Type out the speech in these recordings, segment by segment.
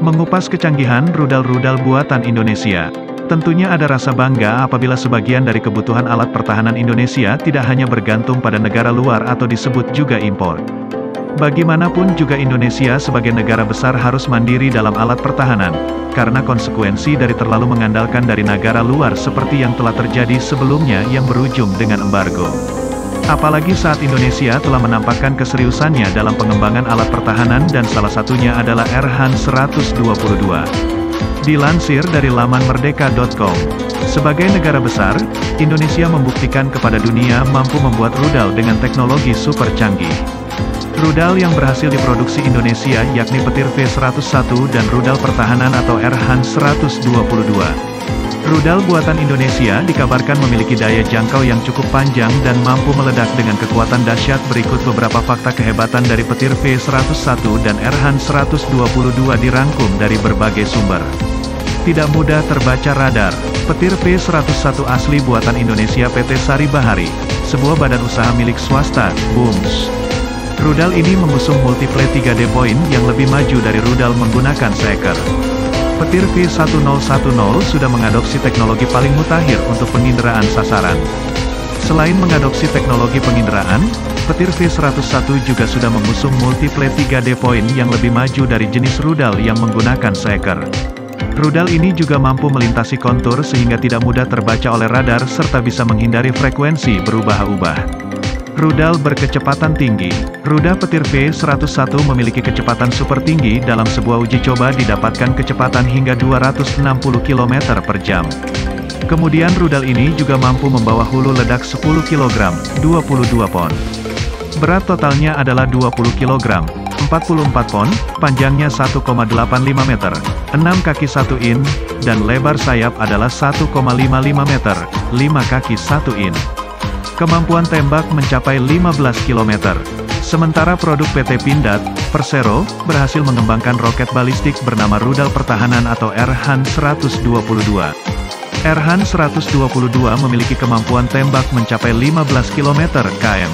Mengupas kecanggihan rudal-rudal buatan Indonesia. Tentunya ada rasa bangga apabila sebagian dari kebutuhan alat pertahanan Indonesia tidak hanya bergantung pada negara luar atau disebut juga impor. Bagaimanapun juga Indonesia sebagai negara besar harus mandiri dalam alat pertahanan, karena konsekuensi dari terlalu mengandalkan dari negara luar seperti yang telah terjadi sebelumnya yang berujung dengan embargo. Apalagi saat Indonesia telah menampakkan keseriusannya dalam pengembangan alat pertahanan dan salah satunya adalah Erhan 122. Dilansir dari laman merdeka.com, sebagai negara besar, Indonesia membuktikan kepada dunia mampu membuat rudal dengan teknologi super canggih. Rudal yang berhasil diproduksi Indonesia yakni petir V101 dan rudal pertahanan atau Erhan 122. Rudal buatan Indonesia dikabarkan memiliki daya jangkau yang cukup panjang dan mampu meledak dengan kekuatan dahsyat. Berikut beberapa fakta kehebatan dari petir V101 dan Erhan 122 dirangkum dari berbagai sumber. Tidak mudah terbaca radar. Petir V101 asli buatan Indonesia PT Sari Bahari, sebuah badan usaha milik swasta, BUMS. Rudal ini mengusung multiplay 3D point yang lebih maju dari rudal menggunakan seker. Petir V1010 sudah mengadopsi teknologi paling mutakhir untuk penginderaan sasaran. Selain mengadopsi teknologi penginderaan, petir V101 juga sudah mengusung multiplay 3D point yang lebih maju dari jenis rudal yang menggunakan seker. Rudal ini juga mampu melintasi kontur sehingga tidak mudah terbaca oleh radar serta bisa menghindari frekuensi berubah-ubah. Rudal berkecepatan tinggi. Rudal petir V101 memiliki kecepatan super tinggi. Dalam sebuah uji coba didapatkan kecepatan hingga 260 km per jam. Kemudian rudal ini juga mampu membawa hulu ledak 10 kg, 22 pon. Berat totalnya adalah 20 kg, 44 pon, panjangnya 1,85 meter, 6 kaki 1 in, dan lebar sayap adalah 1,55 meter, 5 kaki 1 in. Kemampuan tembak mencapai 15 km. Sementara produk PT Pindad, Persero, berhasil mengembangkan roket balistik bernama rudal pertahanan atau Erhan 122. Erhan 122 memiliki kemampuan tembak mencapai 15 km/km.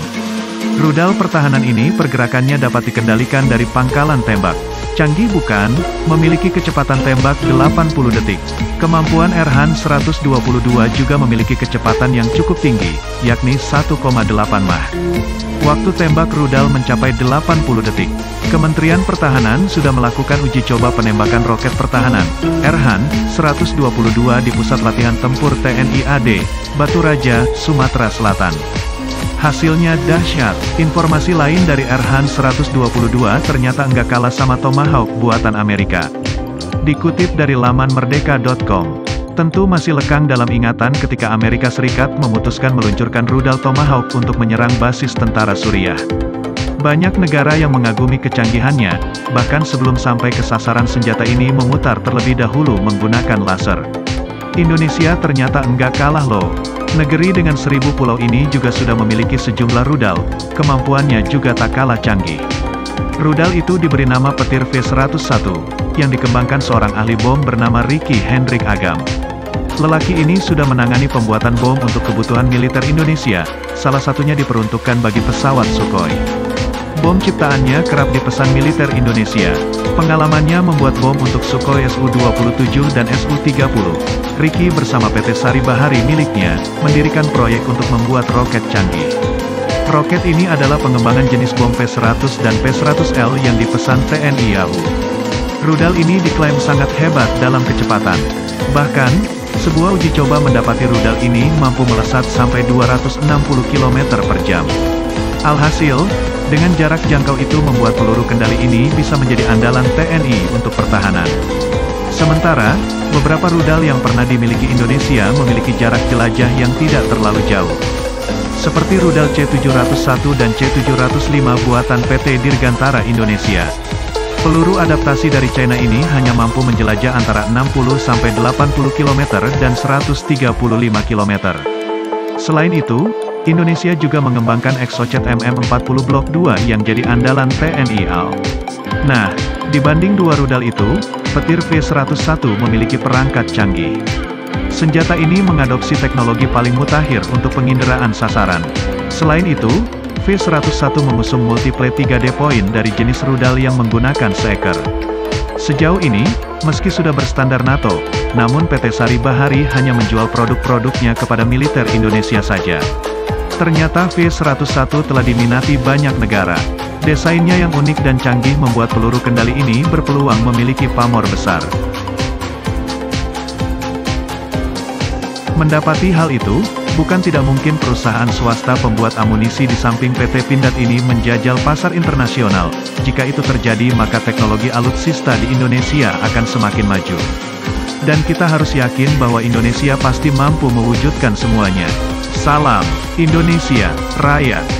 Rudal pertahanan ini pergerakannya dapat dikendalikan dari pangkalan tembak. Canggih bukan? Memiliki kecepatan tembak 80 detik. Kemampuan Erhan 122 juga memiliki kecepatan yang cukup tinggi, yakni 1,8 Mach. Waktu tembak rudal mencapai 80 detik. Kementerian Pertahanan sudah melakukan uji coba penembakan roket pertahanan, Erhan 122 di Pusat Latihan Tempur TNI AD, Batu Raja, Sumatera Selatan. Hasilnya dahsyat. Informasi lain dari Erhan 122 ternyata enggak kalah sama Tomahawk buatan Amerika. Dikutip dari laman merdeka.com. Tentu masih lekang dalam ingatan ketika Amerika Serikat memutuskan meluncurkan rudal Tomahawk untuk menyerang basis tentara Suriah. Banyak negara yang mengagumi kecanggihannya, bahkan sebelum sampai ke sasaran senjata ini memutar terlebih dahulu menggunakan laser. Indonesia ternyata enggak kalah loh. Negeri dengan 1000 pulau ini juga sudah memiliki sejumlah rudal, kemampuannya juga tak kalah canggih. Rudal itu diberi nama petir V101, yang dikembangkan seorang ahli bom bernama Ricky Hendrik Agam. Lelaki ini sudah menangani pembuatan bom untuk kebutuhan militer Indonesia, salah satunya diperuntukkan bagi pesawat Sukhoi. Bom ciptaannya kerap dipesan militer Indonesia. Pengalamannya membuat bom untuk Sukhoi Su-27 dan Su-30. Ricky bersama PT Sari Bahari miliknya, mendirikan proyek untuk membuat roket canggih. Roket ini adalah pengembangan jenis bom P-100 dan P-100L yang dipesan TNI AU. Rudal ini diklaim sangat hebat dalam kecepatan. Bahkan, sebuah uji coba mendapati rudal ini mampu melesat sampai 260 km per jam. Alhasil, dengan jarak jangkau itu membuat peluru kendali ini bisa menjadi andalan TNI untuk pertahanan. Sementara, beberapa rudal yang pernah dimiliki Indonesia memiliki jarak jelajah yang tidak terlalu jauh. Seperti rudal C-701 dan C-705 buatan PT Dirgantara Indonesia. Peluru adaptasi dari China ini hanya mampu menjelajah antara 60-80 km dan 135 km. Selain itu, Indonesia juga mengembangkan Exocet MM40 Blok 2 yang jadi andalan TNI AL. Nah, dibanding dua rudal itu, petir V101 memiliki perangkat canggih. Senjata ini mengadopsi teknologi paling mutakhir untuk penginderaan sasaran. Selain itu, V101 mengusung multiplay 3D point dari jenis rudal yang menggunakan seker. Sejauh ini, meski sudah berstandar NATO, namun PT Sari Bahari hanya menjual produk-produknya kepada militer Indonesia saja. Ternyata V101 telah diminati banyak negara. Desainnya yang unik dan canggih membuat peluru kendali ini berpeluang memiliki pamor besar. Mendapati hal itu, bukan tidak mungkin perusahaan swasta pembuat amunisi di samping PT Pindad ini menjajal pasar internasional. Jika itu terjadi maka teknologi alutsista di Indonesia akan semakin maju. Dan kita harus yakin bahwa Indonesia pasti mampu mewujudkan semuanya. Salam Indonesia Raya.